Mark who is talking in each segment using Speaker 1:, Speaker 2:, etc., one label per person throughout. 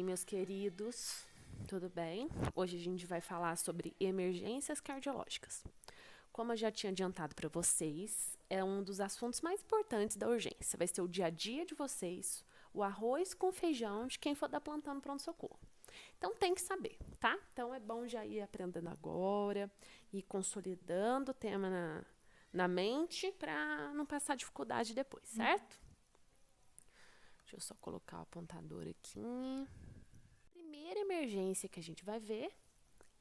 Speaker 1: meus queridos, tudo bem? Hoje a gente vai falar sobre emergências cardiológicas. Como eu já tinha adiantado para vocês, é um dos assuntos mais importantes da urgência. Vai ser o dia a dia de vocês, o arroz com feijão de quem for dar plantão no pronto-socorro. Então tem que saber, tá? Então é bom já ir aprendendo agora, ir consolidando o tema na mente para não passar dificuldade depois, certo? Deixa eu só colocar o apontador aqui. A primeira emergência que a gente vai ver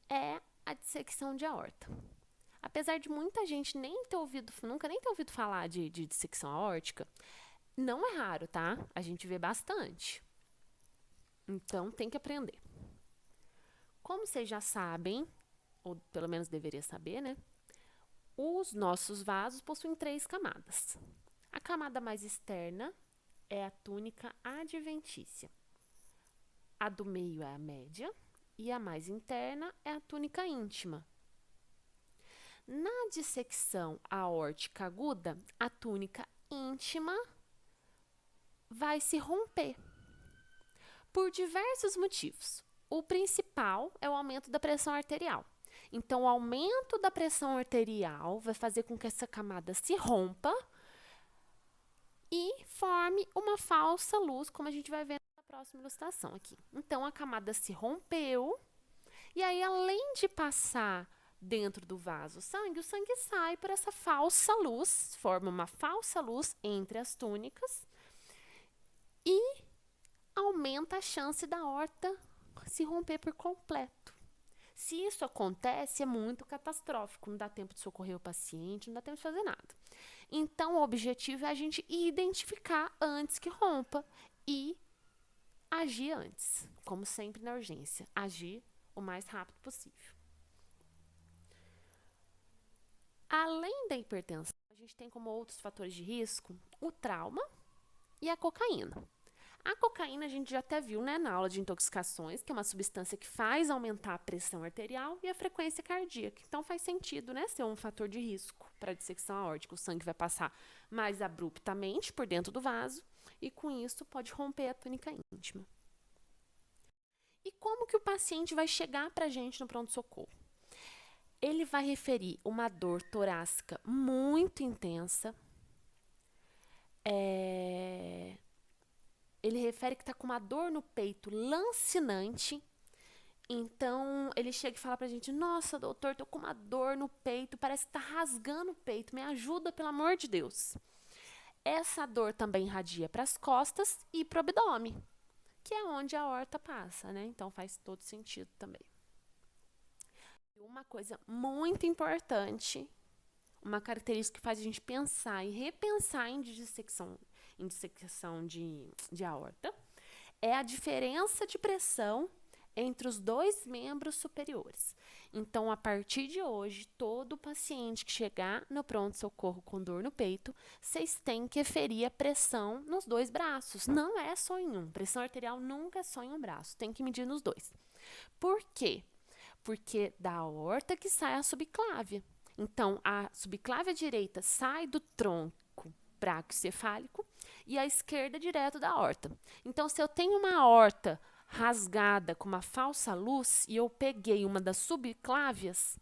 Speaker 1: é a dissecção de aorta. Apesar de muita gente nunca nem ter ouvido falar de dissecção aórtica, não é raro, tá? A gente vê bastante. Então, tem que aprender. Como vocês já sabem, ou pelo menos deveria saber, né? Os nossos vasos possuem 3 camadas. A camada mais externa é a túnica adventícia. A do meio é a média e a mais interna é a túnica íntima. Na dissecção aórtica aguda, a túnica íntima vai se romper por diversos motivos. O principal é o aumento da pressão arterial. Então, o aumento da pressão arterial vai fazer com que essa camada se rompa e forme uma falsa luz, como a gente vai ver na próxima ilustração aqui. Então, a camada se rompeu e aí, além de passar dentro do vaso o sangue sai por essa falsa luz, forma uma falsa luz entre as túnicas e aumenta a chance da aorta se romper por completo. Se isso acontece, é muito catastrófico, não dá tempo de socorrer o paciente, não dá tempo de fazer nada. Então, o objetivo é a gente identificar antes que rompa e agir antes, como sempre na urgência, agir o mais rápido possível. Além da hipertensão, a gente tem como outros fatores de risco o trauma e a cocaína. A cocaína a gente já até viu, né, na aula de intoxicações, que é uma substância que faz aumentar a pressão arterial e a frequência cardíaca. Então faz sentido, né, ser um fator de risco para a dissecção aórtica. O sangue vai passar mais abruptamente por dentro do vaso e com isso pode romper a túnica íntima. E como que o paciente vai chegar para a gente no pronto-socorro? Ele vai referir uma dor torácica muito intensa. Ele refere que está com uma dor no peito lancinante. Então, ele chega e fala pra gente: nossa, doutor, tô com uma dor no peito, parece que tá rasgando o peito, me ajuda, pelo amor de Deus. Essa dor também irradia para as costas e para o abdômen, que é onde a aorta passa, né? Então, faz todo sentido também. Uma coisa muito importante, uma característica que faz a gente pensar e repensar em dissecção de aorta, é a diferença de pressão entre os 2 membros superiores. Então, a partir de hoje, todo paciente que chegar no pronto-socorro com dor no peito, vocês têm que aferir a pressão nos 2 braços. Não é só em um. Pressão arterial nunca é só em um braço. Tem que medir nos 2. Por quê? Porque da aorta que sai a subclávia. Então, a subclávia direita sai do tronco braquiocefálico e a esquerda direto da aorta. Então, se eu tenho uma aorta rasgada com uma falsa luz e eu peguei uma das subclávias,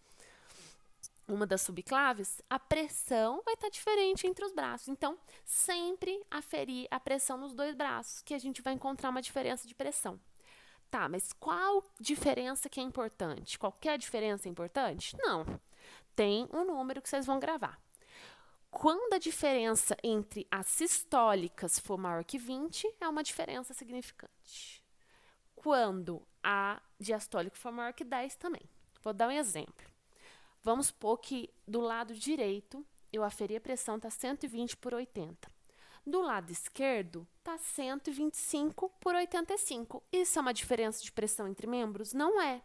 Speaker 1: a pressão vai estar diferente entre os braços. Então, sempre aferir a pressão nos 2 braços, que a gente vai encontrar uma diferença de pressão. Tá, mas qual diferença que é importante? Qualquer diferença é importante? Não. Tem um número que vocês vão gravar. Quando a diferença entre as sistólicas for maior que 20, é uma diferença significante. Quando a diastólica for maior que 10 também. Vou dar um exemplo. Vamos supor que do lado direito, eu aferi a pressão está 120 por 80. Do lado esquerdo, está 125 por 85. Isso é uma diferença de pressão entre membros? Não é.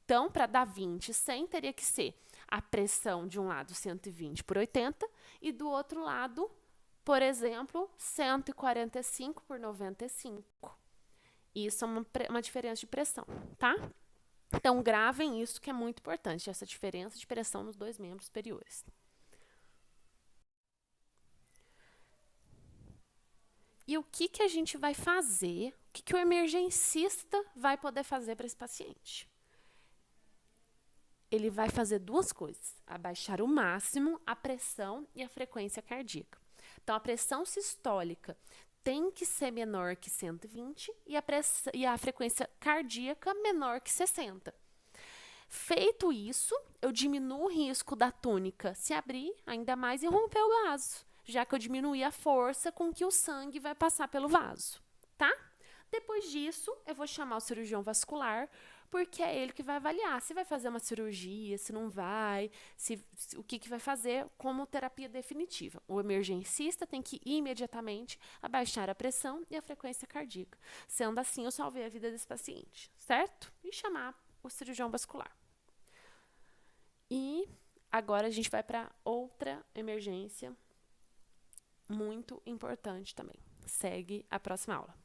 Speaker 1: Então, para dar 20, 100 teria que ser a pressão de um lado 120 por 80 e do outro lado, por exemplo, 145 por 95. Isso é uma diferença de pressão, tá? Então, gravem isso que é muito importante, essa diferença de pressão nos 2 membros superiores. E o que que a gente vai fazer? O que que o emergencista vai poder fazer para esse paciente? Ele vai fazer duas coisas: abaixar o máximo a pressão e a frequência cardíaca. Então, a pressão sistólica tem que ser menor que 120 e a frequência cardíaca menor que 60. Feito isso, eu diminuo o risco da túnica se abrir ainda mais e romper o vaso, já que eu diminuí a força com que o sangue vai passar pelo vaso, tá? Depois disso, eu vou chamar o cirurgião vascular, porque é ele que vai avaliar se vai fazer uma cirurgia, se não vai, o que vai fazer como terapia definitiva. O emergencista tem que imediatamente abaixar a pressão e a frequência cardíaca. Sendo assim, eu salvei a vida desse paciente, certo? E chamar o cirurgião vascular. E agora a gente vai para outra emergência muito importante também. Segue a próxima aula.